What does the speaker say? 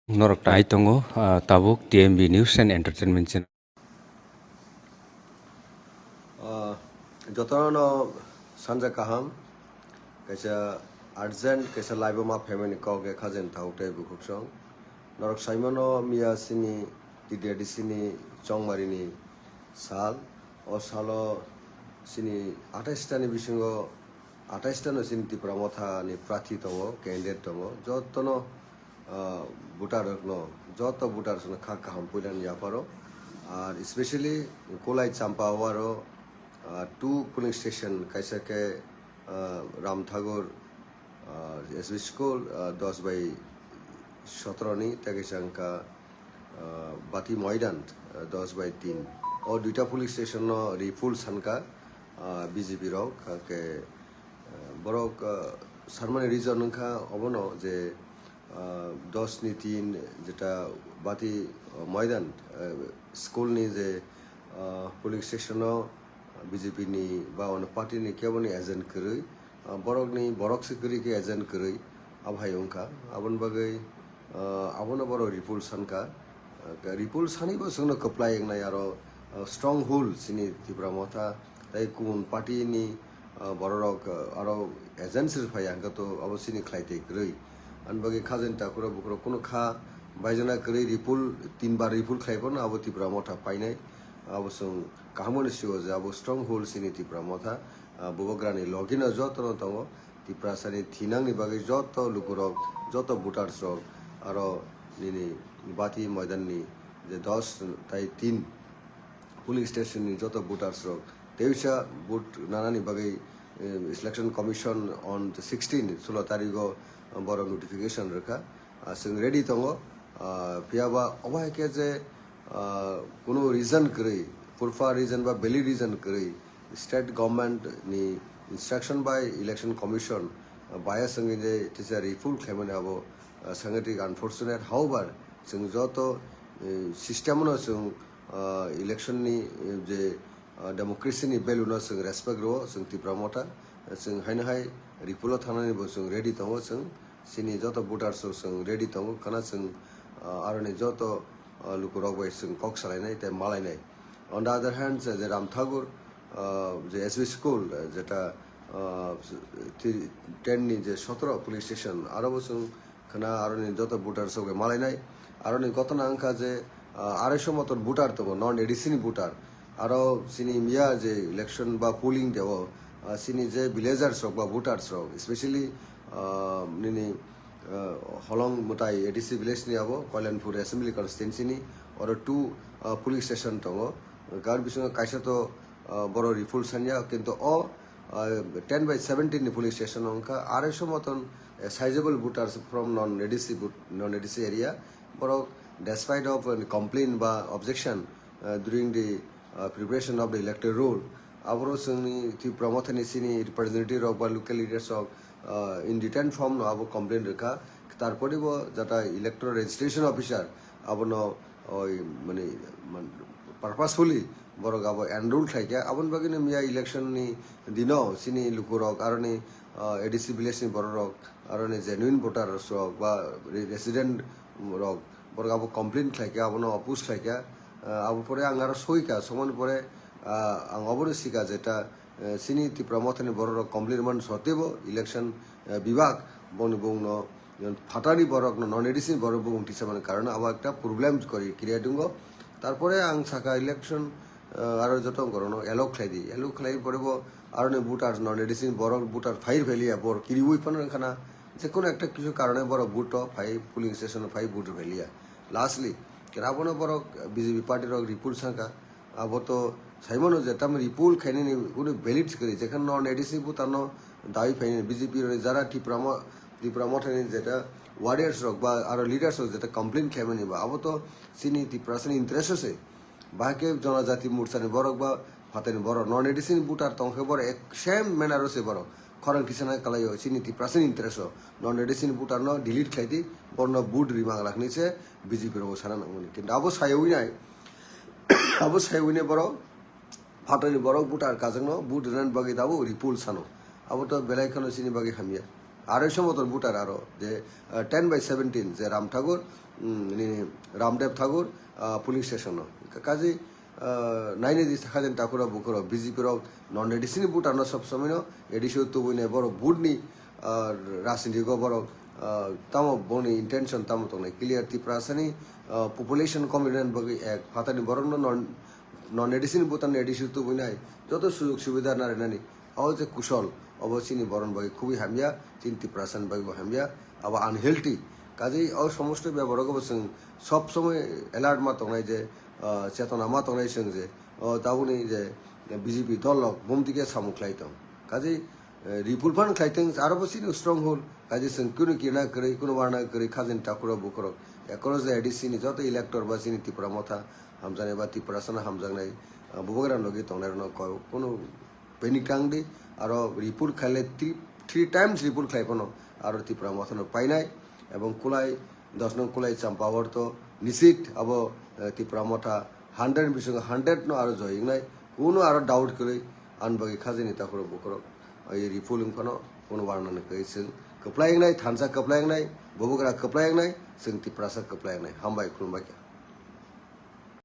Norok tai tongo tabuk TMB News and Entertainment Channel. Jotono Sanja Kaham, kaisa urgent kaisa laiboma family ko ke khajen thaute bukuksong. Norok Saimono Mia Sini Didia Sini Chongmarini Sal o Salo Sini Atestani Bishingo Atestano Sini Tipramotha ni Prathi Tomo, candidate Tomo, Jotono Butar no, Joto Butar Sona Khakaham Pulan Yaparo, especially Kolai Champawaro. Two polling station kaisa ke Ram Thakur SB School 10 by 17 ni tagisangka Bati Moidan 10 by 3 और दुईटा police station नो रिफुल सनका BJP रॉक के बरोक ceremony reason उनका अबनो जे 10 नि 3 जेटा बाती मैदान स्कूल नि जे पुलिस स्टेशन नो BJP ni ba on party ni kya bani agent kiri borok ni borok se kiri ke agent kiri abhai ongka abon bagai abon boro repulsion ka repulsion ni bo sungno apply eng na yaro stronghold sini tibra motha tai kun party ni borok aro agent sir phai angka to abosini khlaite kiri an bagai khajen takura bukro kono kha baijana kiri repul 3 bar repul khlaibo na abo tibra motha painai abosung kahamoni siwa je abo stronghold sini tipra motha bobograni logina joto no tongo tipra sani thinang ni bagai joto lukurok joto voters rok aro nini bati maidan ni je 10 tai 3 police station ni joto voters rok teisa vote nanani bagai election commission on the 16 16 tarigo boro notification rakha sing ready tongo piaba obai ke je কোনো reason করি পুরফা reason বা বেলি reason করি state government নি instruction by election commission বায়া সঙ্গে যে teacher রিফুল খেমনে আবো সাংগঠনিক আনফরচুনেট হাউবার जों যত সিস্টেমনো जों ইলেকশন নি যে ডেমোক্রেসি নি বেলুনো जों রেসপেক্ट रो जों টিপ্রামটা जों হাইনহাই রিফুলো থানানি बो जों रेडी दङ जों सिनि যত ভোটারস जों रेडी दङ काना जों आरो যত lukurok bai sung kok salai te malai nai on the other hand je Ram Thakur je SB school jeta 10 ni je 17 police station aro bosung khana aro ni joto voter soge malai nai aro ni gotona angka je 250 moton voter to non edison voter aro sini mia je election ba polling debo sini je villagers ba voters especially nini Holong Mutai ADC village ni abo Koilanpur assembly constituency ni or 2 police station tongo gar bisonga kaisa to boro riful sanya kintu o 10 by 17 ni police station onka 250 moton sizable voters from non ADC area boro despite of complaint ba objection during the preparation of the electoral roll abro sungni ti promothani sini representative of local leaders of in written form no abo complaint rekha tarpore bo jata electoral registration officer abo no oi mane purposefully borok abo enroll thaika abon bagine mia election ni dino sini lukurok aroni ADC village ni borok aroni genuine voter rok ba resident rok borok abo complaint thaika abo no opus thaika abo pore angaro soika somon pore ang obore sika jeta sini ti promothani borok complaint man sotebo election বিভাগ বনি বংনো ফাটানি বরক নন এডিসিন বরক বং টিসামান কারণে আবার একটা problem করি creating তারপরে আং সাকা election আর যত করনো এলোক খাইদি এলোক খাই পড়ব আর বুটার নন এডিসিন বরক বুটার ফাইর ভ্যালিয়া বর কিরিবই পানখানা যে কোনো একটা কিছু কারণে বড় বুট ফাই পুলিং স্টেশন ফাই বুট ভ্যালিয়া লাস্টলি কেরাবনো বরক বিজেপি পার্টির রিপুল সাকা আবো তো সাইমনো যেটা রিপুল খাইনি কোনো ভ্যালিড করি যেখানে নন এডিসি বুতানো দাবি ফাইনি বিজেপি যারা টিপ্রামঠানি যেটা ওয়ারিয়ার্স রক বা আরো লিডার্স রক যেটা কমপ্লেন খেমেনি বা আবো তো সিনি টিপ্রাসনি ইন্টারেস্ট আছে বাকে জনজাতি মুরসানি বরক বা ফাতানি বড় নন এডিসিন বুটার তংখে বড় এক সেম ম্যানার আছে বড় খরং টিসানা কালাইও সিনি টিপ্রাসনি ইন্টারেস্ট নন এডিসিন বুটার ন ডিলিট খাইতি বর্ণ বুট রিমাং রাখনিছে বিজেপি রক সারা নামনি কিন্তু আবো সাইউই নাই আবো সাইউইনে বড় ফাটানি বড় বুটার কাজং বুট রান বাগি দাবো রিপুল সানো abo to belai khano sini bagi hamia 250 মতন ভোটার আরো যে 10/17 যে রাম ঠাকুর রামদেব ঠাকুর পুলিং স্টেশন কাজে নাইনে দিস খাজেন ঠাকুরা বুকুর বিজেপির নন এডিসিনি ভোটার সব সময় এডিসি তো বইনে বড় ভোটনি রাজনীতিক বড় তামো বনি ইন্টেনশন তামো তো ক্লিয়ার ত্রিপুরাসানি পপুলেশন কমিউনিয়ন বগে এক ফাতানি বড় নন এডিসিনি ভোটার এডিসি তো বইনাই যত সুযোগ সুবিধা নারে নানি আও যে কুশল অবশ্যই বরণ বাকি খুবই হামিয়া 3% বাকি হামিয়া আবার আনহেলথি কাজেই ও সমস্ত ব্যবহার जों সব সময় অ্যালার্ট মা তংনাই যে চেতনা মা তংনাই जों যে দাবুনি যে বিজেপি দল বমদিকে সামুখলাইতং কাজেই রিপুলফান খাইতং আরো বসি স্ট্রং হোল কাজে जों কোনো কিনা করে কোনো বারনা করে খাজেন ঠাকুরা বুকর একরো যে এডিসিনি যত ইলেক্টর বা সিনি ত্রিপুরা মথা হামজানাই বা ত্রিপুরা সানা হামজানাই বুবগরা নগে তংনাই কোনো পেনিকাংদি আরো রিপুল খাইলে 3 টাইমস রিপুল খাইপনো আরো ত্রিপুরা মথানো পাইনাই এবং কুলাই 10 নং কুলাই চাম্পাওয়ার তো নিশ্চিত আব ত্রিপুরা মথা 100 বিসঙ্গে 100 নো আরো জয়িং নাই কোনো আরো ডাউট করে আনবাগি খাজিনি তাকর বকর এই রিপুলিং ফানো কোনো বারনানে কইছেন কপ্লাইং নাই থানসা কপ্লাইং নাই ববগরা কপ্লাইং নাই जों ত্রিপুরা सा কপ্লাইং নাই হামবাই খুলমাই